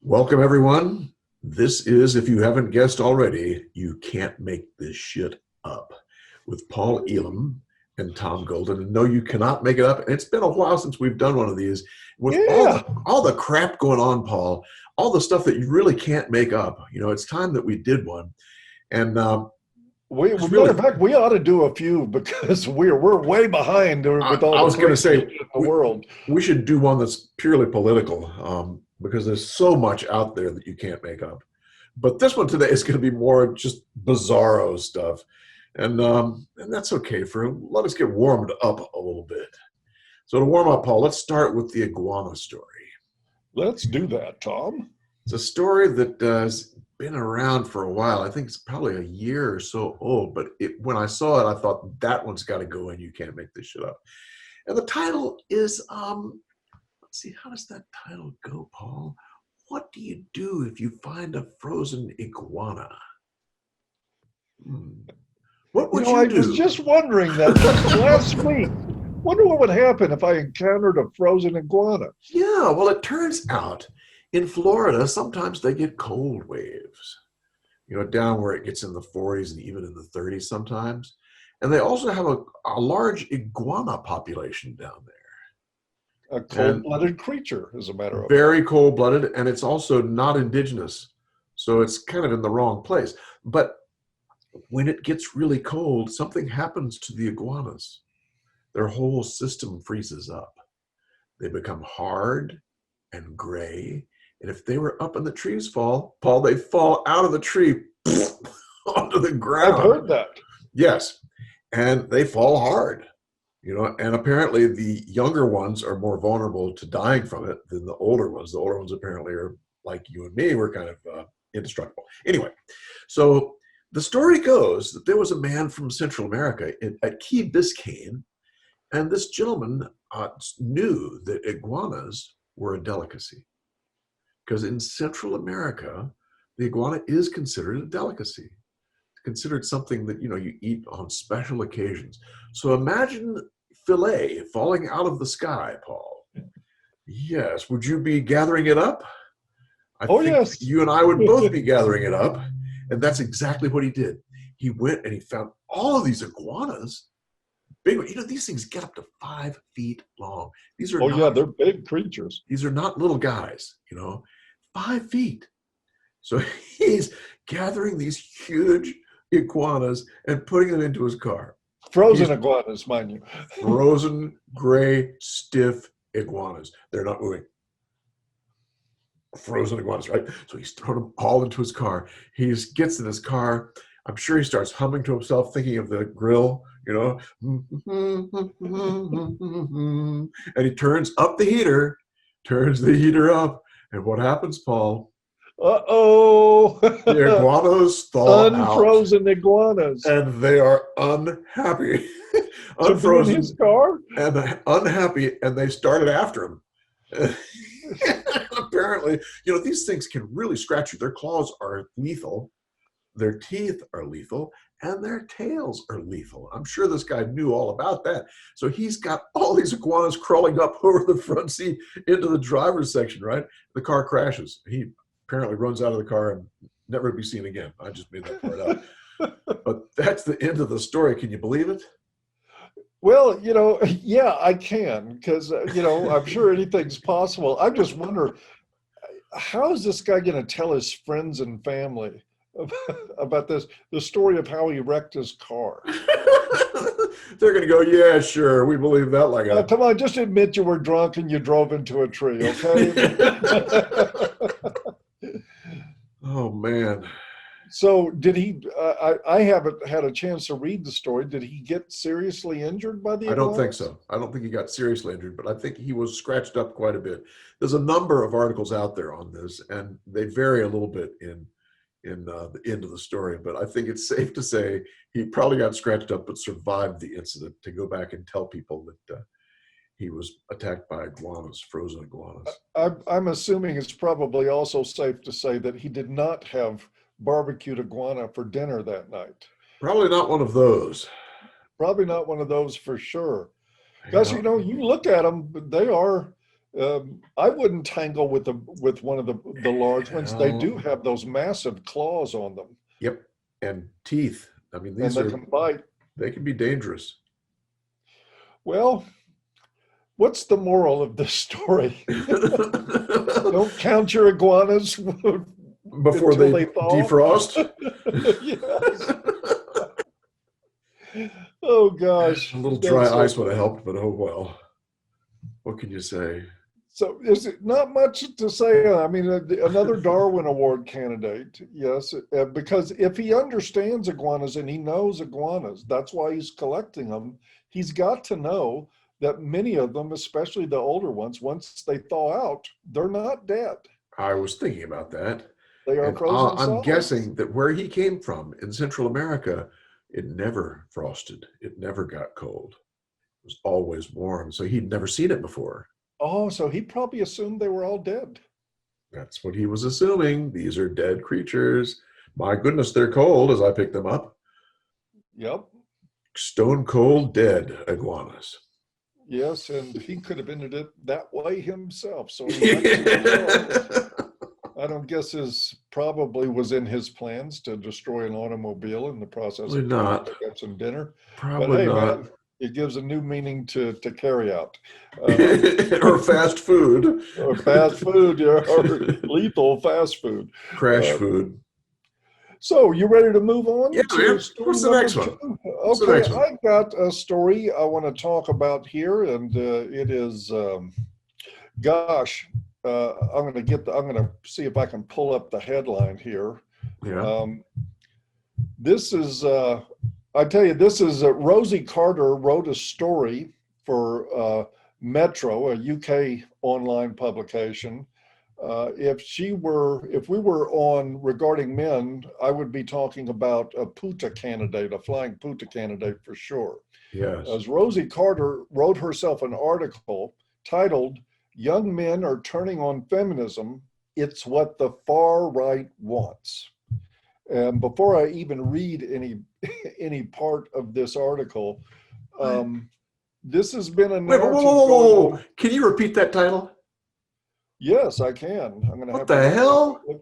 Welcome, everyone. This is, if you haven't guessed already, You Can't Make This Shit Up with Paul Elam and Tom Golden. And no, you cannot make it up. And it's been a while since we've done one of these. With all the crap going on, Paul, all the stuff that you really can't make up. You know, it's time that we did one. And matter of fact, we ought to do a few because we're way behind with all the crazy in the world. We should do one that's purely political. Because there's so much out there that you can't make up. But this one today is going to be more just bizarro stuff. And that's okay. Let us get warmed up a little bit. So to warm up, Paul, let's start with the iguana story. Let's do that, Tom. It's a story that has been around for a while. I think it's probably a year or so old. But when I saw it, I thought that one's got to go in. You can't make this shit up. And the title is... Let's see, how does that title go, Paul? What do you do if you find a frozen iguana? What would you do? I was just wondering that last week. Wonder what would happen if I encountered a frozen iguana. Yeah, well, it turns out in Florida, sometimes they get cold waves. You know, down where it gets in the 40s and even in the 30s sometimes. And they also have a large iguana population down there. A cold-blooded creature, as a matter of fact. Very cold-blooded, and it's also not indigenous. So it's kind of in the wrong place. But when it gets really cold, something happens to the iguanas. Their whole system freezes up. They become hard and gray. And if they were up in the trees, Paul, they fall out of the tree onto the ground. I've heard that. Yes, and they fall hard. You know, and apparently the younger ones are more vulnerable to dying from it than the older ones. The older ones apparently are like you and me, we're kind of indestructible. Anyway, so the story goes that there was a man from Central America at Key Biscayne, and this gentleman knew that iguanas were a delicacy. Because in Central America, the iguana is considered a delicacy. Considered something that, you know, you eat on special occasions. So imagine filet falling out of the sky, Paul. Yes. Would you be gathering it up? I think yes. You and I would both be gathering it up. And that's exactly what he did. He went and he found all of these iguanas. Big, you know, these things get up to 5 feet long. These are they're big creatures. These are not little guys, you know, 5 feet. So he's gathering these huge iguanas and putting them into his car. Frozen iguanas, mind you. Frozen, gray, stiff iguanas. They're not moving. Frozen iguanas, right? So he's thrown them all into his car. He gets in his car. I'm sure he starts humming to himself, thinking of the grill, you know. And he turns the heater up. And what happens, Paul? Uh-oh. The iguanas thaw Unfrozen iguanas. And they are unhappy. Unfrozen. In his car? And unhappy, and they started after him. Apparently, you know, these things can really scratch you. Their claws are lethal. Their teeth are lethal. And their tails are lethal. I'm sure this guy knew all about that. So he's got all these iguanas crawling up over the front seat into the driver's section, right? The car crashes. He apparently runs out of the car and never to be seen again. I just made that part up. But that's the end of the story. Can you believe it? Well, you know, yeah, I can, because, you know, I'm sure anything's possible. I just wonder, how is this guy going to tell his friends and family about the story of how he wrecked his car? They're going to go, yeah, sure, we believe that. Come on, just admit you were drunk and you drove into a tree, okay? Oh, man. So did he, I haven't had a chance to read the story. Did he get seriously injured by the iguanas? I don't think so. I don't think he got seriously injured, but I think he was scratched up quite a bit. There's a number of articles out there on this, and they vary a little bit in the end of the story, but I think it's safe to say he probably got scratched up but survived the incident to go back and tell people that he was attacked by iguanas, frozen iguanas. I'm assuming it's probably also safe to say that he did not have barbecued iguana for dinner that night. Probably not one of those. Probably not one of those for sure. Because, you know, you look at them, they are I wouldn't tangle with one of the large ones. They Well, do have those massive claws on them, yep. And teeth. I mean, and these they are, can bite. they can be dangerous. Well, what's the moral of this story? Don't count your iguanas Before until they they fall. defrost. Yes. Oh gosh, A little dry that's so ice would have funny. helped, but oh well. What can you say? So is it not much to say? I mean, another Darwin Award candidate, yes, because if he understands iguanas and he knows iguanas, that's why he's collecting them. He's got to know that many of them, especially the older ones, once they thaw out, they're not dead. I was thinking about that. They are And frozen I'm solids. guessing that where he came from in Central America, it never frosted. It never got cold. It was always warm. So he'd never seen it before. Oh, so he probably assumed they were all dead. That's what he was assuming. These are dead creatures. My goodness, they're cold as I picked them up. Yep. Stone cold dead iguanas. Yes, and he could have ended it that way himself. So he went to jail. I don't guess his probably was in his plans to destroy an automobile in the process Probably of trying to not. pick up some dinner. But Probably hey, not. man, it gives a new meaning to carry out. Or fast food. Or fast food, yeah, or lethal fast food. Crash Uh, food. so you ready to move Yeah, on to man. story What's the number next two? one? What's the Okay, next one? I got a story I want to talk about here, and it is, gosh, I'm going to see if I can pull up the headline here. Yeah. Um, this is, I tell you, this is Rosie Carter wrote a story for Metro, a UK online publication. If we were on regarding men, I would be talking about a puta candidate, a flying puta candidate for sure. Yes. As Rosie Carter wrote herself an article titled, "Young Men Are Turning on Feminism. It's What the Far Right Wants." And before I even read any part of this article, What? this has been a Wait, whoa, whoa, narrative whoa, going whoa, whoa. on. Can you repeat that title? Yes, I can. I'm going to What have to the look hell? up.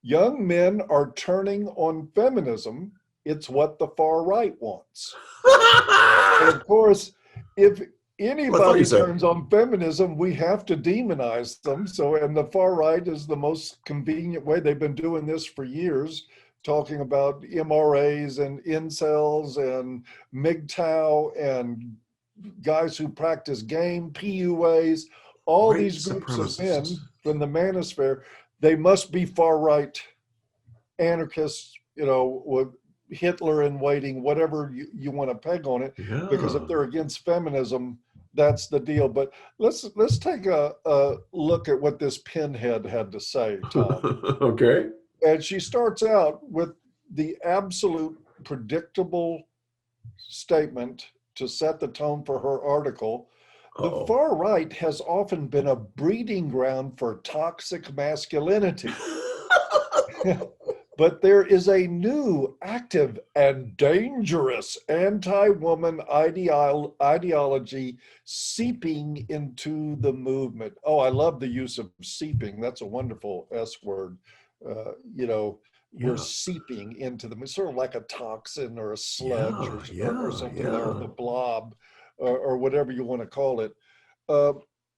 Young men are turning on feminism. It's what the far right wants. And of course, if Well, I thought you anybody said. turns on feminism, we have to demonize them. So, and the far right is the most convenient way. They've been doing this for years, talking about MRAs and incels and MGTOW and guys who practice game, PUAs, all White these groups of supremacists. men from the manosphere, they must be far right anarchists, with Hitler in waiting, whatever you want to peg on it, because if Yeah. they're against feminism, that's the deal. But let's take a look at what this pinhead had to say, Tom. Okay. And she starts out with the absolute predictable statement to set the tone for her article. The Uh-oh. far right has often been a breeding ground for toxic masculinity. But there is a new, active, and dangerous anti-woman ideology seeping into the movement. Oh, I love the use of seeping. That's a wonderful S word. We're Yeah. seeping into them. It's sort of like a toxin or a sludge Yeah. or Yeah. something, or Yeah. the blob, or whatever you want to call it. Uh,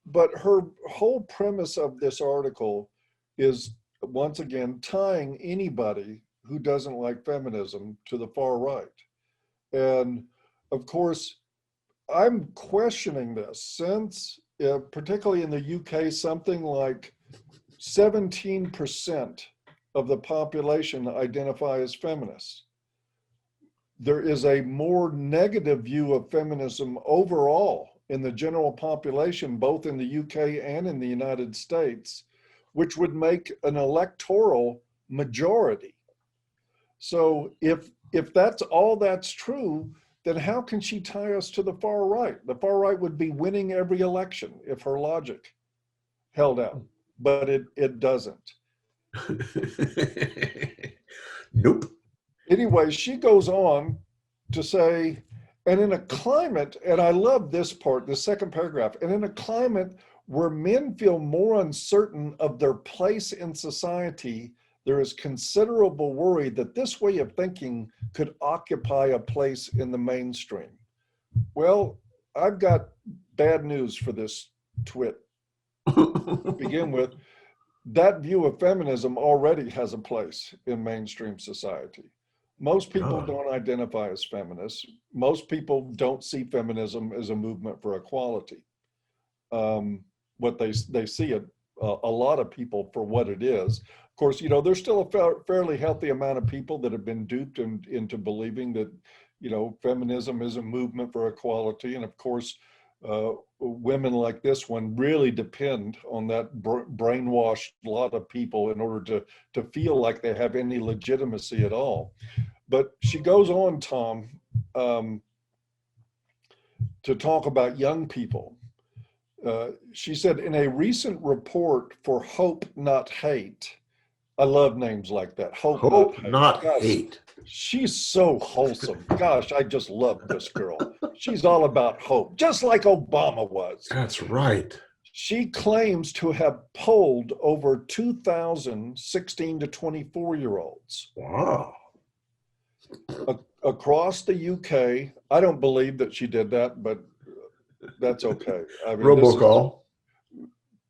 but her whole premise of this article is, once again, tying anybody who doesn't like feminism to the far right. And of course, I'm questioning this since, particularly in the UK, something like 17% of the population identify as feminists. There is a more negative view of feminism overall in the general population, both in the UK and in the United States, which would make an electoral majority. So if that's true, then how can she tie us to the far right? The far right would be winning every election if her logic held out, but it doesn't. Nope. Anyway, she goes on to say, and in a climate, and I love this part, the second paragraph, and in a climate Where men feel more uncertain of their place in society, there is considerable worry that this way of thinking could occupy a place in the mainstream. Well, I've got bad news for this twit. To begin with, that view of feminism already has a place in mainstream society. Most people don't identify as feminists. Most people don't see feminism as a movement for equality. What they see a lot of people for what it is. Of course, you know, there's still a fairly healthy amount of people that have been duped into believing that, you know, feminism is a movement for equality. And of course, women like this one really depend on that brainwashed lot of people in order to feel like they have any legitimacy at all. But she goes on, Tom, to talk about young people. She said, in a recent report for Hope Not Hate, I love names like that. Hope Not Hate. She's so wholesome. Gosh, I just love this girl. She's all about hope, just like Obama was. That's right. She claims to have polled over 2,000 16 to 24-year-olds. Wow. Across the UK. I don't believe that she did that, but that's okay. I mean, robocall.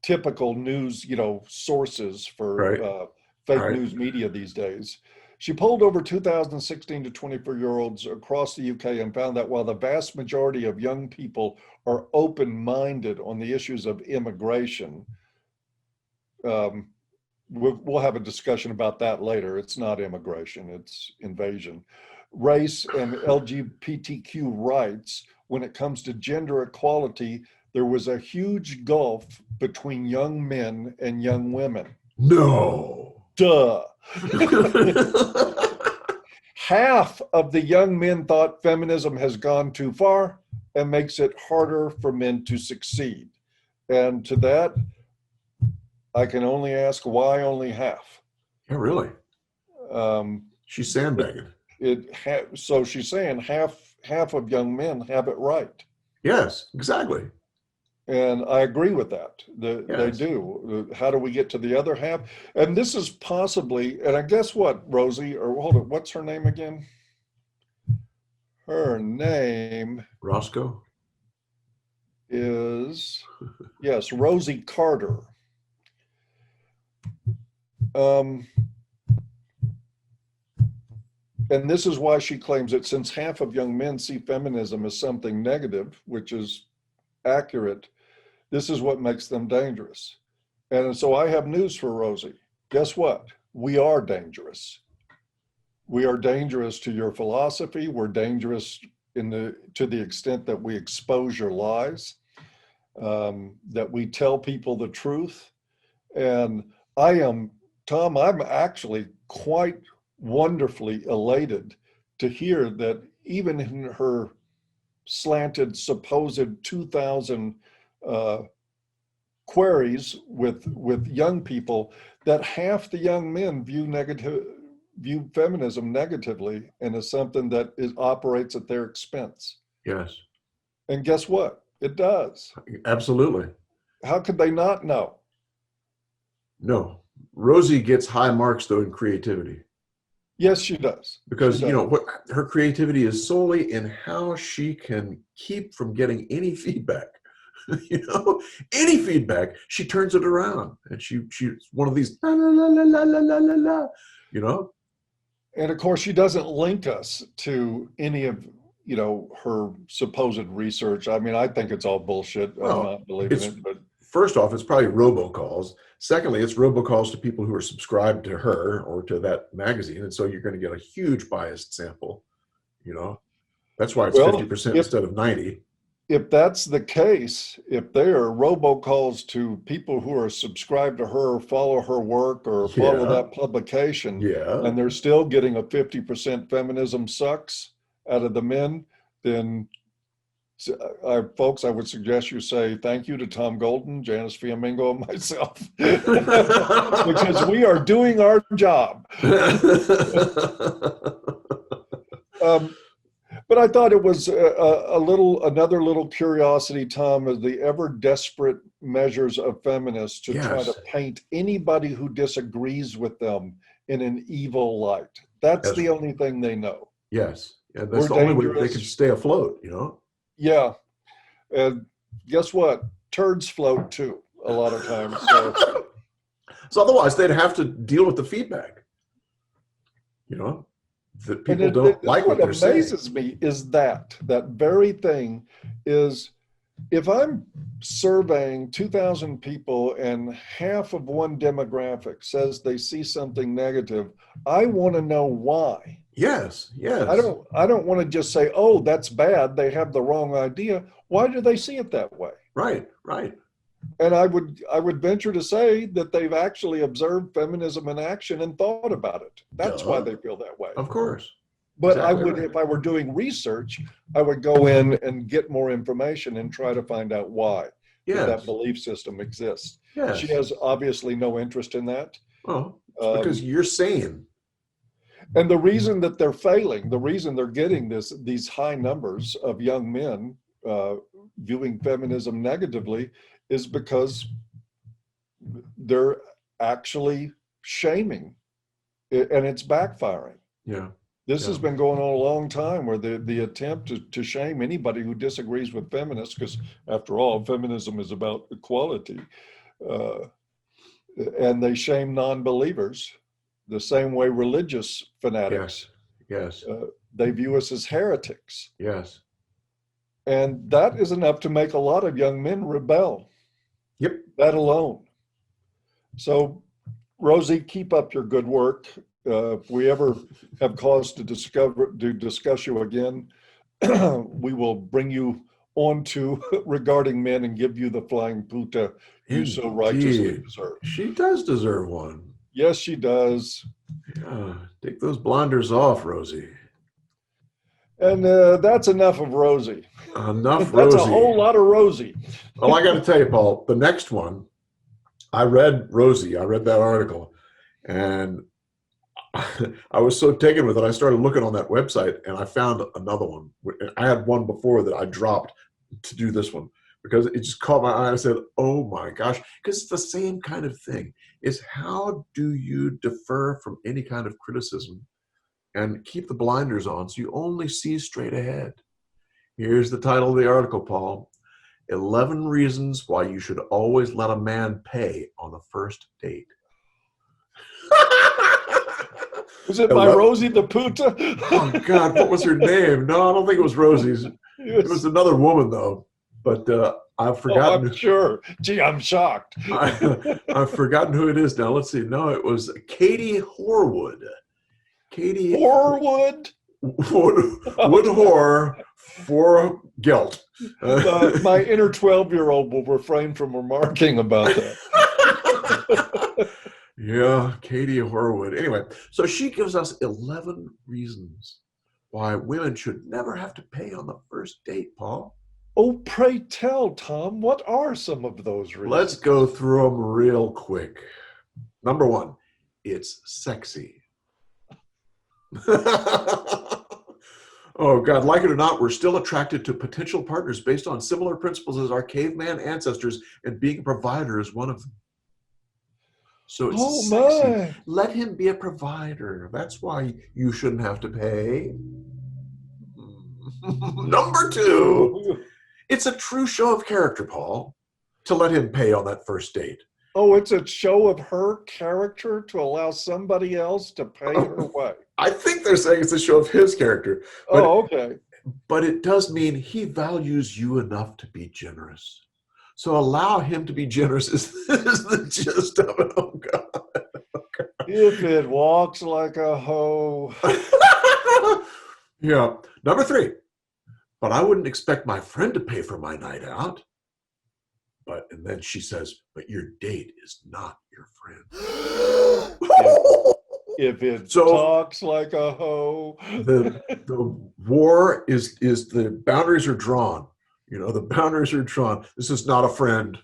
Typical news, you know, sources for fake news media these days. She polled over 2,000 16 to 24-year-olds across the UK and found that while the vast majority of young people are open-minded on the issues of immigration, we'll have a discussion about that later. It's not immigration, it's invasion. Race and LGBTQ rights, when it comes to gender equality, there was a huge gulf between young men and young women. No. Duh. Half of the young men thought feminism has gone too far and makes it harder for men to succeed. And to that, I can only ask, why only half? Yeah, really? She's sandbagging. So she's saying half of young men have it right. Yes, exactly. And I agree with that. They do. How do we get to the other half? And this is possibly, and I guess what, Rosie, or hold it, what's her name again? Her name Roscoe is, yes, Rosie Carter. And this is why she claims that since half of young men see feminism as something negative, which is accurate, this is what makes them dangerous. And so I have news for Rosie. Guess what? We are dangerous. We are dangerous to your philosophy. We're dangerous to the extent that we expose your lies, that we tell people the truth. And Tom, I'm actually quite wonderfully elated to hear that even in her slanted supposed 2,000 queries with young people, that half the young men view feminism negatively and as something that operates at their expense. Yes. And guess what? It does. Absolutely. How could they not know? No. Rosie gets high marks though in creativity. Yes, she does. Because you know what, her creativity is solely in how she can keep from getting any feedback. You know, any feedback, she turns it around, and she's one of these la la la la la la la la, you know. And of course, she doesn't link us to any of, you know, her supposed research. I mean, I think it's all bullshit. Well, I'm not believing it. But first off, it's probably robocalls. Secondly, it's robocalls to people who are subscribed to her or to that magazine, and so you're going to get a huge biased sample. You know, that's why it's 50% instead of 90%. If that's the case, if they are robocalls to people who are subscribed to her, follow her work, or follow that publication, and they're still getting a 50% feminism sucks out of the men, then folks, I would suggest you say thank you to Tom Golden, Janice Fiamengo, and myself, because we are doing our job. But I thought it was another little curiosity, Tom, of the ever desperate measures of feminists to try Yes. to paint anybody who disagrees with them in an evil light. That's Yes. the only thing they know. Yes. And that's We're the only way they can dangerous. stay afloat, you know? Yeah. And guess what? Turds float too, a lot of times. So, So otherwise they'd have to deal with the feedback, you know, that and people don't this is like what what they're saying. amazes me is that very thing is, if I'm surveying 2,000 people and half of one demographic says they see something negative, I want to know why. Yes. Yes. I don't want to just say, oh, that's bad, they have the wrong idea. Why do they see it that way? Right. Right. And I would venture to say that they've actually observed feminism in action and thought about it. That's why Duh. they feel that way. Of course. But Exactly right. if I were doing research, I would go in and get more information and try to find out why Yes. that belief system exists. Yes. She has obviously no interest in that. Well, it's because you're sane. And the reason that they're failing, the reason they're getting these high numbers of young men viewing feminism negatively is because they're actually shaming it, and it's backfiring. Yeah. This has been going on a long time, where the attempt to shame anybody who disagrees with feminists, because after all, feminism is about equality, and they shame non-believers the same way religious fanatics. Yes. They view us as heretics. Yes. And that is enough to make a lot of young men rebel. Yep. That alone. So, Rosie, keep up your good work. If we ever have cause to discuss you again, we will bring you on to regarding men and give you the flying puta you so righteously Indeed. deserve. She does deserve one. Yes, she does. Yeah. Take those blinders off, Rosie. And that's enough of Rosie. Enough, That's Rosie. a whole lot of Rosie. Well, I got to tell you, Paul, the next one, I read Rosie. I read that article, and I was so taken with it. I started looking on that website, and I found another one. I had one before that I dropped to do this one because it just caught my eye. I said, "Oh my gosh!" Because it's the same kind of thing. Is how do you defer from any kind of criticism and keep the blinders on so you only see straight ahead? Here's the title of the article, Paul. 11 reasons why you should always let a man pay on the first date. Was it by Rosie the Puta? Oh, God, what was her name? No, I don't think it was Rosie's. It was another woman, though. But I've forgotten. Oh, I'm sure. Gee, I'm shocked. I've forgotten who it is now. Let's see. No, it was Katie Horwood. Katie Horwood? Wood whore for guilt. My inner 12-year-old will refrain from remarking about that. Yeah, Katie Horwood. Anyway, so she gives us 11 reasons why women should never have to pay on the first date, Paul. Oh, pray tell, Tom, what are some of those reasons? Let's go through them real quick. Number one, it's sexy. Oh, God, like it or not, we're still attracted to potential partners based on similar principles as our caveman ancestors, and being a provider is one of them. So it's sexy. My. Let him be a provider. That's why you shouldn't have to pay. Number two, it's a true show of character, Paul, to let him pay on that first date. Oh, it's a show of her character to allow somebody else to pay her way. I think they're saying it's a show of his character. But, okay. But it does mean he values you enough to be generous. So allow him to be generous is the gist of it. Oh, God. Okay. If it walks like a hoe. Yeah. Number three, but I wouldn't expect my friend to pay for my night out. And then she says, but your date is not your friend. If it talks like a hoe. The war is the boundaries are drawn. You know, the boundaries are drawn. This is not a friend.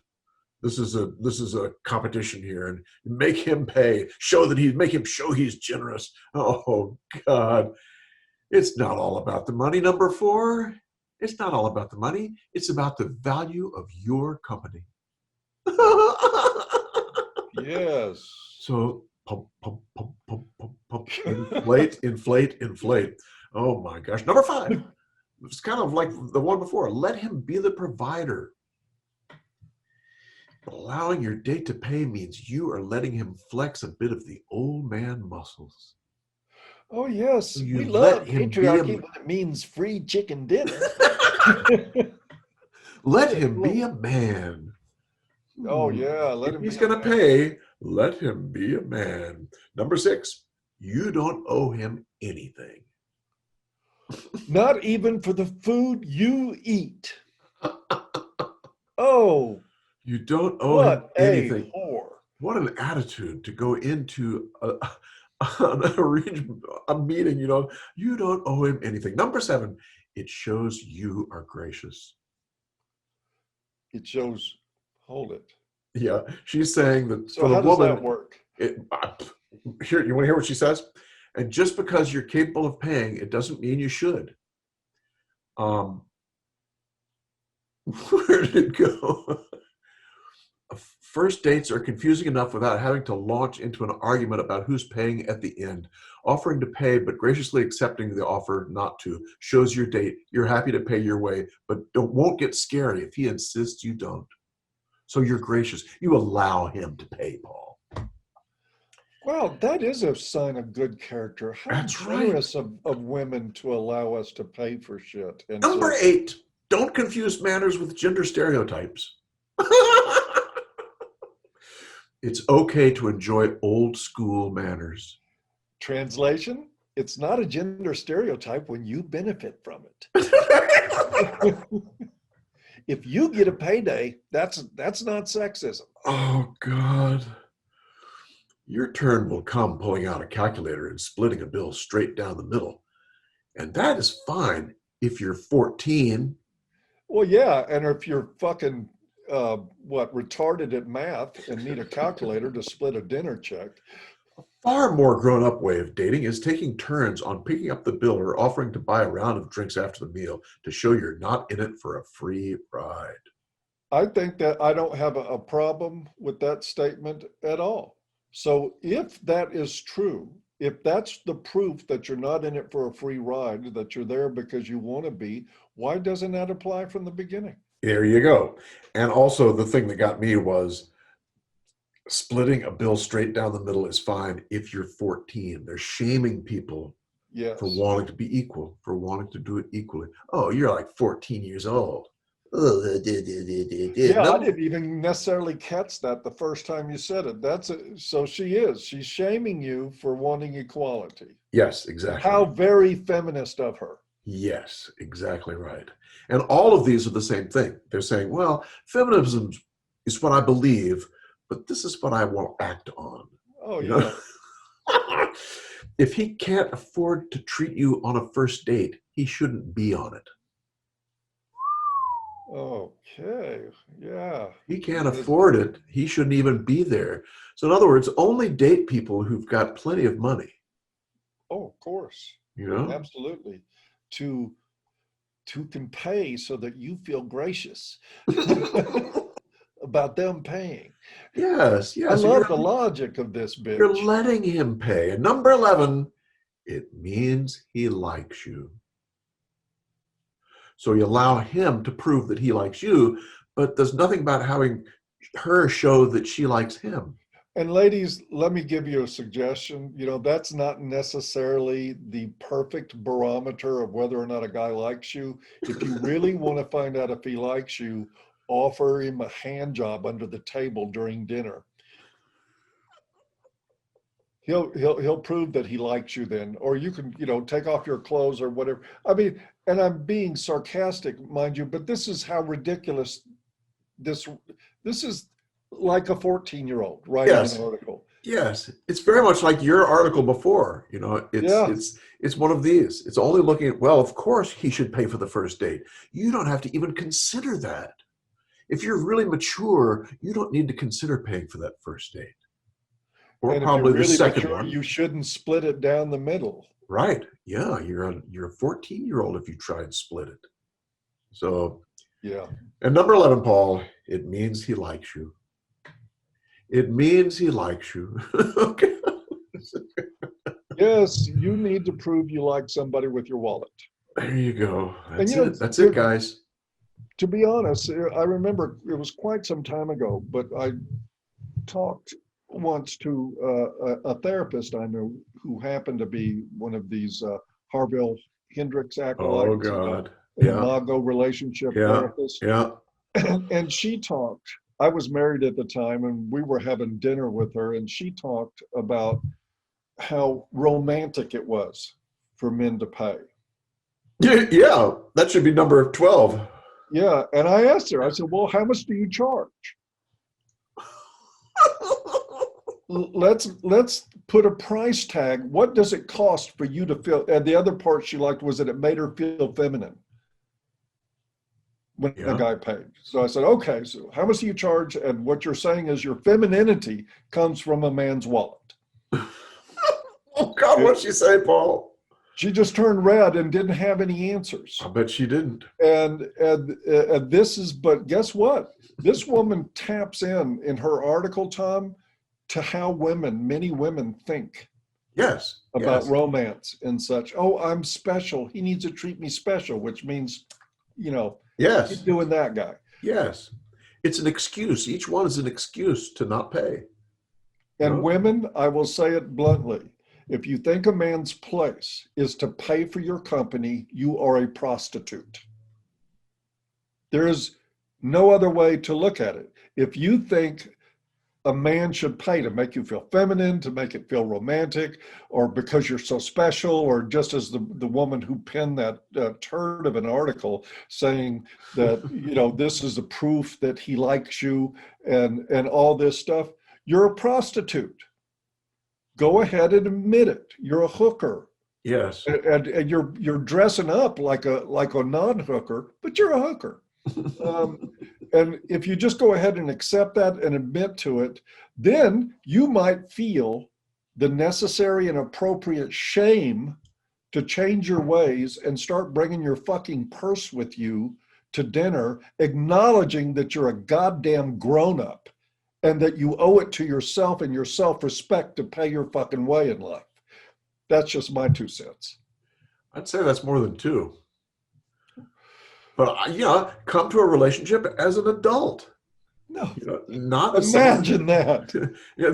This is a competition here, and make him pay. Make him show he's generous. Oh, God. It's not all about the money. Number four, it's not all about the money. It's about the value of your company. Yes. So pump, pump, pump, pump, pump, pump, inflate, inflate, inflate. Oh my gosh. Number 5. It's kind of like the one before. Let him be the provider. Allowing your date to pay means you are letting him flex a bit of the old man muscles. Oh, yes. You We let love him be a patriarchy when it means free chicken dinner. let Good him be Lord. a man. Oh, yeah. Let If him be he's a going to man. pay, let him be a man. Number 6, you don't owe him anything. Not even for the food you eat. Oh, You don't owe him what a anything. whore. What an attitude to go into a meeting, you don't owe him anything. Number 7, it shows you are gracious. It shows, hold it. Yeah, she's saying that So for the how does that woman, work? here, you want to hear what she says? And just because you're capable of paying, it doesn't mean you should. Where did it go? First dates are confusing enough without having to launch into an argument about who's paying at the end. Offering to pay but graciously accepting the offer not to shows your date you're happy to pay your way, but won't get scary if he insists you don't. So you're gracious. You allow him to pay, Paul. Well, that is a sign of good character. How That's right. generous of women to allow us to pay for shit. And Number to, 8, don't confuse manners with gender stereotypes. It's okay to enjoy old school manners. translation, it's not a gender stereotype when you benefit from it. If you get a payday, that's not sexism. Oh, God. Your turn will come pulling out a calculator and splitting a bill straight down the middle. And that is fine if you're 14. Well, yeah, and if you're fucking retarded at math and need a calculator to split a dinner check. Far more grown-up way of dating is taking turns on picking up the bill or offering to buy a round of drinks after the meal to show you're not in it for a free ride. I think that I don't have a problem with that statement at all. So if that is true, if that's the proof that you're not in it for a free ride, that you're there because you want to be, why doesn't that apply from the beginning? There you go. And also the thing that got me was splitting a bill straight down the middle is fine if you're 14. They're shaming people for Yes. wanting to be equal, for wanting to do it equally. Oh, you're like 14 years old. Oh, Yeah, I didn't even necessarily catch that the first time you said it. So she's shaming you for wanting equality. Yes, exactly. How very feminist of her. Yes, exactly right. And all of these are the same thing. They're saying, well, feminism is what I believe, but this is what I will act on. Oh, You know? If he can't afford to treat you on a first date, he shouldn't be on it. Okay, yeah. He can't afford it. He shouldn't even be there. So in other words, only date people who've got plenty of money. Oh, of course. You know? Absolutely. To can pay so that you feel gracious about them paying. Yes, I yes. love the logic of this You're bitch. letting him pay. And number 11, it means he likes you. So you allow him to prove that he likes you, but there's nothing about having her show that she likes him. And ladies, let me give you a suggestion. That's not necessarily the perfect barometer of whether or not a guy likes you. If you really want to find out if he likes you, offer him a hand job under the table during dinner. He'll prove that he likes you then, or you can, take off your clothes or whatever. I mean, and I'm being sarcastic, mind you, but this is how ridiculous this is, like a 14-year-old writing an article. Yes. It's very much like your article before. It's one of these. It's only looking at, well, of course he should pay for the first date. You don't have to even consider that. If you're really mature, you don't need to consider paying for that first date. Or And if probably you're really the second mature, one. you shouldn't split it down the middle. Right. Yeah. You're a 14-year-old if you try and split it. So, yeah. And number 11, Paul, it means he likes you. It means he likes you. Okay. Yes, you need to prove you like somebody with your wallet. There you go. And That's it. That's it, guys. to be honest, I remember it was quite some time ago, but I talked once to a therapist I knew who happened to be one of these Harville Hendricks Oh acolytes, God. an Yeah. imago relationship Yeah. therapist. Yeah. And she talked, I was married at the time, and we were having dinner with her, and she talked about how romantic it was for men to pay. Yeah. That should be number 12. Yeah. And I asked her, I said, well, how much do you charge? Let's put a price tag. What does it cost for you to feel? And the other part she liked was that it made her feel feminine when the Yeah. guy paid. So I said, okay, so how much do you charge? And what you're saying is your femininity comes from a man's wallet. Oh God, what'd she say, Paul? She just turned red and didn't have any answers. I bet she didn't. And this is, but guess what? This woman taps in her article, Tom, to how many women think Yes. about Yes. romance and such. Oh, I'm special. He needs to treat me special, which means, Yes. keep doing that guy. Yes. It's an excuse. Each one is an excuse to not pay. And No. women, I will say it bluntly, if you think a man's place is to pay for your company, you are a prostitute. There is no other way to look at it. If you think a man should pay to make you feel feminine, to make it feel romantic, or because you're so special, or just as the woman who penned that turd of an article saying that, this is a proof that he likes you and all this stuff, you're a prostitute. Go ahead and admit it. You're a hooker. Yes. And you're dressing up like a non-hooker, but you're a hooker. And if you just go ahead and accept that and admit to it, then you might feel the necessary and appropriate shame to change your ways and start bringing your fucking purse with you to dinner, acknowledging that you're a goddamn grown-up and that you owe it to yourself and your self-respect to pay your fucking way in life. That's just my 2 cents. I'd say that's more than 2. But come to a relationship as an adult. No, Not as imagine that. Yeah,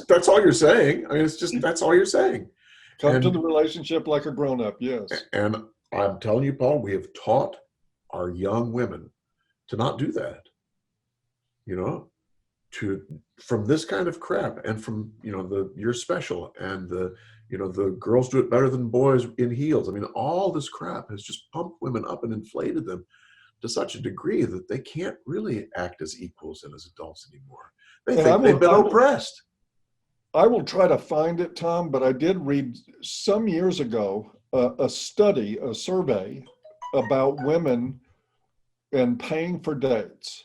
that's all you're saying. I mean, it's just that's all you're saying. Come to the relationship like a grown-up, yes. And I'm telling you, Paul, we have taught our young women to not do that. From this kind of crap, and from you're special, and the girls do it better than boys in heels. I mean, all this crap has just pumped women up and inflated them to such a degree that they can't really act as equals and as adults anymore. They think they've been oppressed. I will try to find it, Tom, but I did read some years ago a survey about women and paying for dates.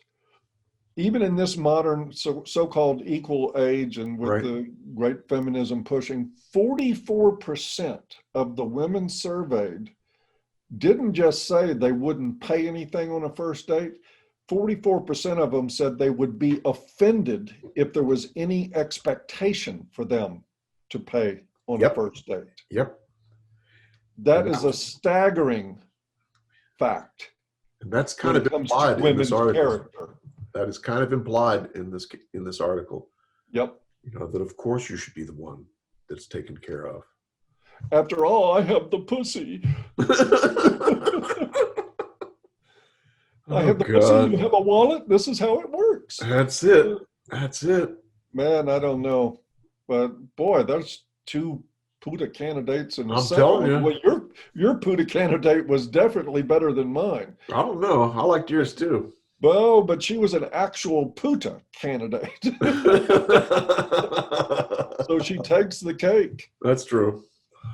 Even in this modern so-called equal age and with Right. the great feminism pushing, 44% of the women surveyed didn't just say they wouldn't pay anything on a first date. 44% of them said they would be offended if there was any expectation for them to pay on Yep. a first date. Yep. That is a staggering fact. And that's when kind of it comes to implied in women's this article. character. That is kind of implied in this article. Yep. That of course you should be the one that's taken care of. After all, I have the pussy. I have the pussy, you have a wallet. This is how it works. That's it. That's it. Man, I don't know. But boy, there's 2 PUTA candidates in the I'm Senate. telling you. Well, your PUTA candidate was definitely better than mine. I don't know. I liked yours too. Well, but she was an actual PUTA candidate. So she takes the cake. That's true.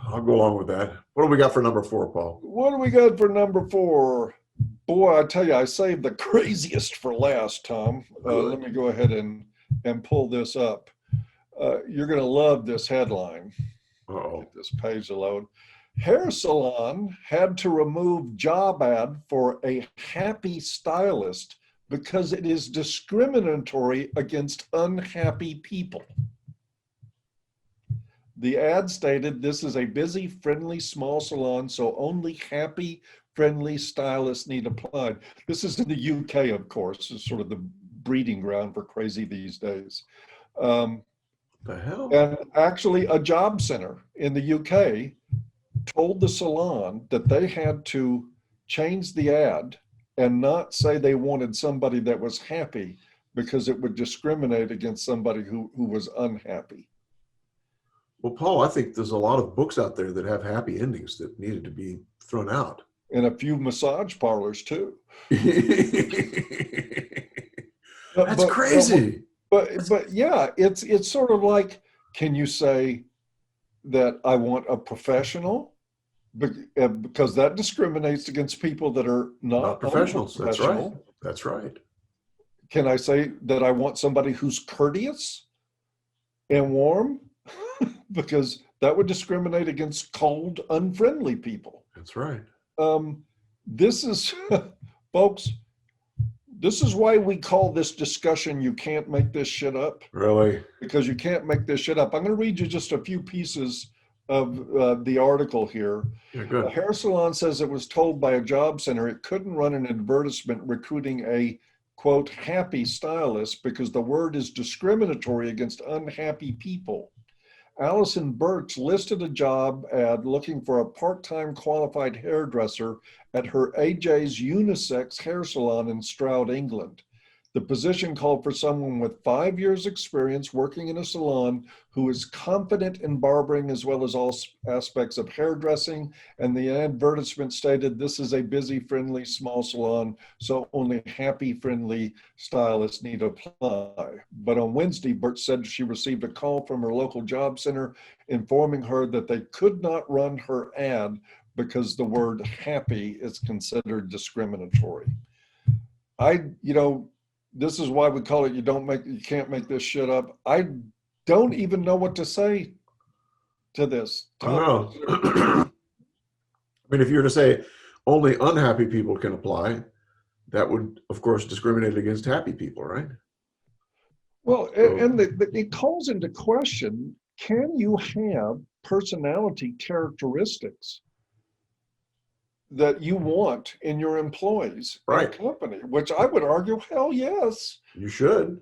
I'll go along with that. What do we got for number 4, Paul? What do we got for number 4? Boy, I tell you, I saved the craziest for last, Tom. Let me go ahead and pull this up. You're going to love this headline. Uh-oh. Get this page alone. Hair salon had to remove job ad for a happy stylist because it is discriminatory against unhappy people. The ad stated, "This is a busy, friendly, small salon, so only happy, friendly stylists need apply." This is in the UK, of course. It's sort of the breeding ground for crazy these days. The hell? And actually, a job center in the UK told the salon that they had to change the ad and not say they wanted somebody that was happy because it would discriminate against somebody who was unhappy. Well, Paul, I think there's a lot of books out there that have happy endings that needed to be thrown out. And a few massage parlors too. That's crazy. But yeah, it's sort of like, can you say that I want a professional? Because that discriminates against people that are not professionals. That's right. unprofessional. That's right. Can I say that I want somebody who's courteous and warm? Because that would discriminate against cold, unfriendly people. That's right. This is, folks, this is why we call this discussion, "You can't make this shit up." Really? Because you can't make this shit up. I'm going to read you just a few pieces of the article here. Yeah, good. A hair salon says it was told by a job center it couldn't run an advertisement recruiting a, quote, happy stylist because the word is discriminatory against unhappy people. Allison Birch listed a job ad looking for a part-time qualified hairdresser at her AJ's unisex hair salon in Stroud, England. The position called for someone with 5 years experience working in a salon who is confident in barbering as well as all aspects of hairdressing. And the advertisement stated, "This is a busy, friendly, small salon, so only happy, friendly stylists need to apply." But on Wednesday, Birch said she received a call from her local job center informing her that they could not run her ad because the word happy is considered discriminatory. This is why we call it, you can't make this shit up. I don't even know what to say to this. I know. I mean, if you were to say only unhappy people can apply, that would, of course, discriminate against happy people, right? Well, and it calls into question, can you have personality characteristics that you want in your employees in a company? Which I would argue, hell yes. You should.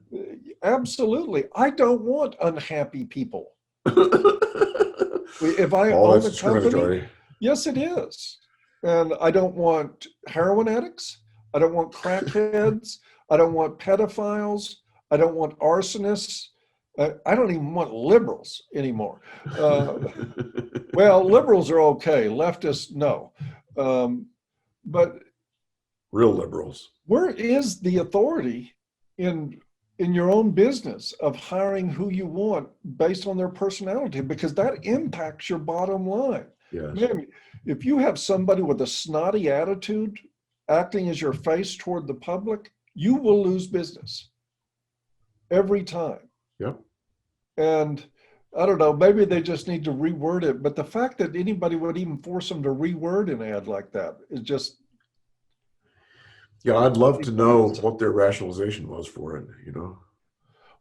Absolutely. I don't want unhappy people. If I own a company, yes, it is. And I don't want heroin addicts. I don't want crackheads. I don't want pedophiles. I don't want arsonists. I don't even want liberals anymore. Well, liberals are okay. Leftists, no. But real liberals. Where is the authority in your own business of hiring who you want based on their personality? Because that impacts your bottom line. Yes. Man, if you have somebody with a snotty attitude acting as your face toward the public, you will lose business every time. Yep. And I don't know, maybe they just need to reword it. But the fact that anybody would even force them to reword an ad like that is just. Yeah, I'd love to know what their rationalization was for it,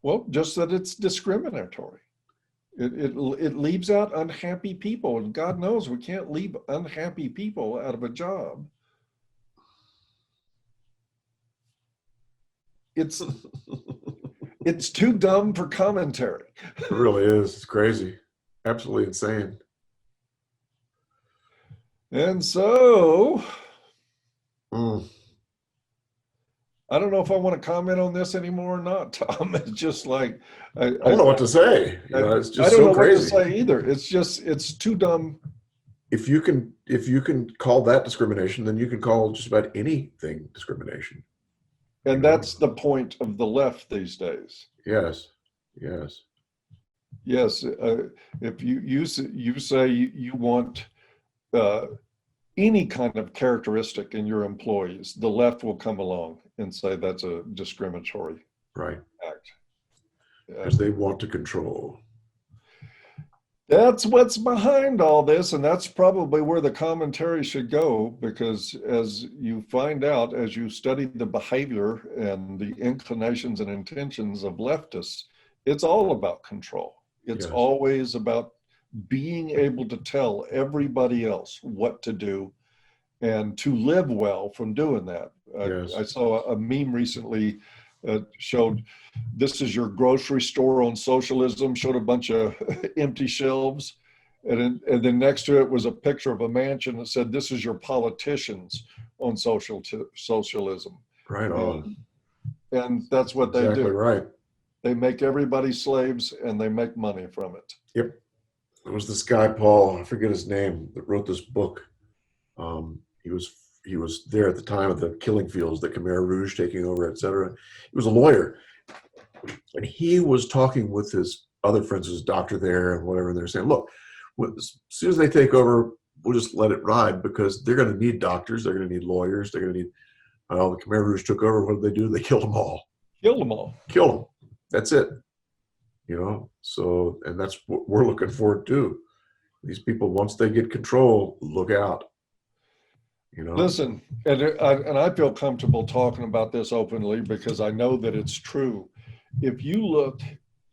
Well, just that it's discriminatory. It leaves out unhappy people. And God knows we can't leave unhappy people out of a job. It's too dumb for commentary. It really is. It's crazy. Absolutely insane. And so, I don't know if I want to comment on this anymore or not, Tom. It's just like, I don't know what to say. It's just I don't know crazy. what to say either. It's too dumb. If you can call that discrimination, then you can call just about anything discrimination. And that's the point of the left these days. Yes. Yes. Yes. If you say you want any kind of characteristic in your employees, the left will come along and say that's a discriminatory act. Because they want to control. That's what's behind all this, and that's probably where the commentary should go, because as you find out, as you study the behavior and the inclinations and intentions of leftists, it's all about control. It's Yes. always about being able to tell everybody else what to do and to live well from doing that. Yes. I saw a meme recently that showed this is your grocery store on socialism, showed a bunch of empty shelves. And then next to it was a picture of a mansion that said, this is your politicians on socialism. Right on. And that's what they Exactly do. right. They make everybody slaves and they make money from it. Yep. There was this guy, Paul, I forget his name, that wrote this book. He was there at the time of the killing fields, the Khmer Rouge taking over, etc. He was a lawyer, and he was talking with his other friends, his doctor there and whatever. And they're saying, look, as soon as they take over, we'll just let it ride, because they're going to need doctors, they're going to need lawyers, they're going to need. The Khmer Rouge took over. What did they do? They killed them all. Kill them all. Killed them. That's it. So, and that's what we're looking forward to. These people, once they get control, look out. Listen, and I feel comfortable talking about this openly because I know that it's true. If you look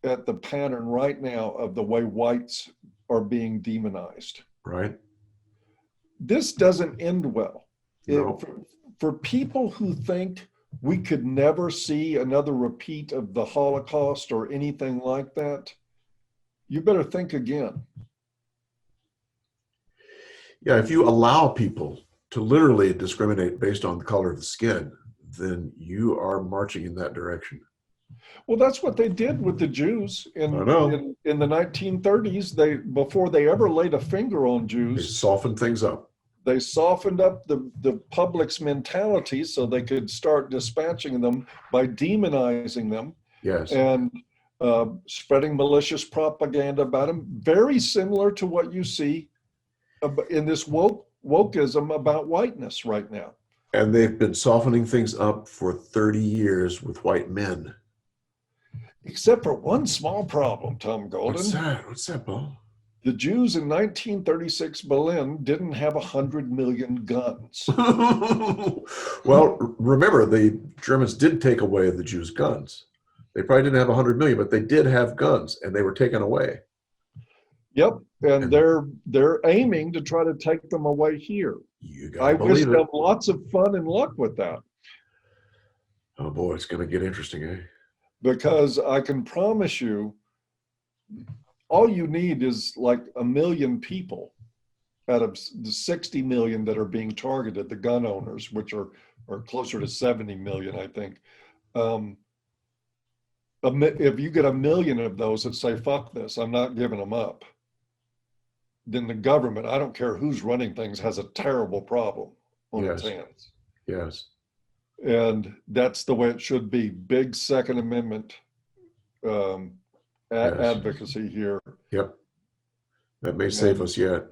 at the pattern right now of the way whites are being demonized, Right? this doesn't end well. No. For people who think we could never see another repeat of the Holocaust or anything like that, you better think again. Yeah, if you allow people to literally discriminate based on the color of the skin, then you are marching in that direction. Well, that's what they did with the Jews in the 1930s. Before they ever laid a finger on They Jews, soften things up. they softened up the public's mentality so they could start dispatching them by demonizing them. Yes. And spreading malicious propaganda about them, very similar to what you see in this wokeism about whiteness right now. And they've been softening things up for 30 years with white men. Except for one small problem, Tom Golden. What's that, Paul? The Jews in 1936 Berlin didn't have 100 million guns. Well, remember, the Germans did take away the Jews' guns. They probably didn't have 100 million, but they did have guns, and they were taken away. Yep, and they're aiming to try to take them away here. I wish them lots of fun and luck with that. Oh boy, it's going to get interesting, eh? Because I can promise you, all you need is like 1 million people out of the 60 million that are being targeted, the gun owners, which are closer to 70 million, I think. If you get 1 million of those that say, fuck this, I'm not giving them up, then the government, I don't care who's running things, has a terrible problem on its hands. Yes. And that's the way it should be. Big Second Amendment advocacy here. Yep. That may save us yet.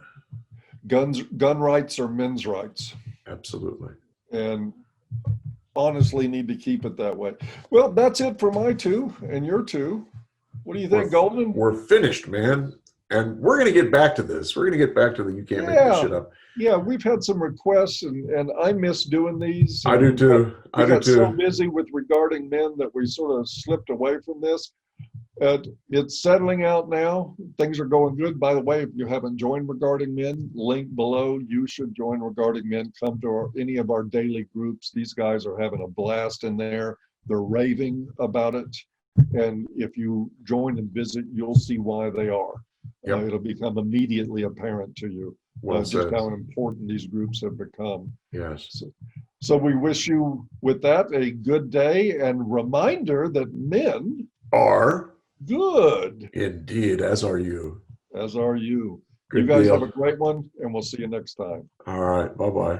Gun rights are men's rights. Absolutely. And honestly need to keep it that way. Well, that's it for my two and your two. What do you think, Golden? We're finished, man. And we're going to get back to this. We're going to get back to the you can't make this shit up. Yeah, we've had some requests, and I miss doing these. I do too. We got so busy with regarding men that we sort of slipped away from this. It's settling out now. Things are going good. By the way, if you haven't joined Regarding Men, link below. You should join Regarding Men. Come to any of our daily groups. These guys are having a blast in there. They're raving about it. And if you join and visit, you'll see why they are. Yep. It'll become immediately apparent to you just how important these groups have become. Yes. So we wish you, with that, a good day, and reminder that men are good. Indeed, as are you. As are you. Good you guys deal. have a great one, and we'll see you next time. All right. Bye-bye.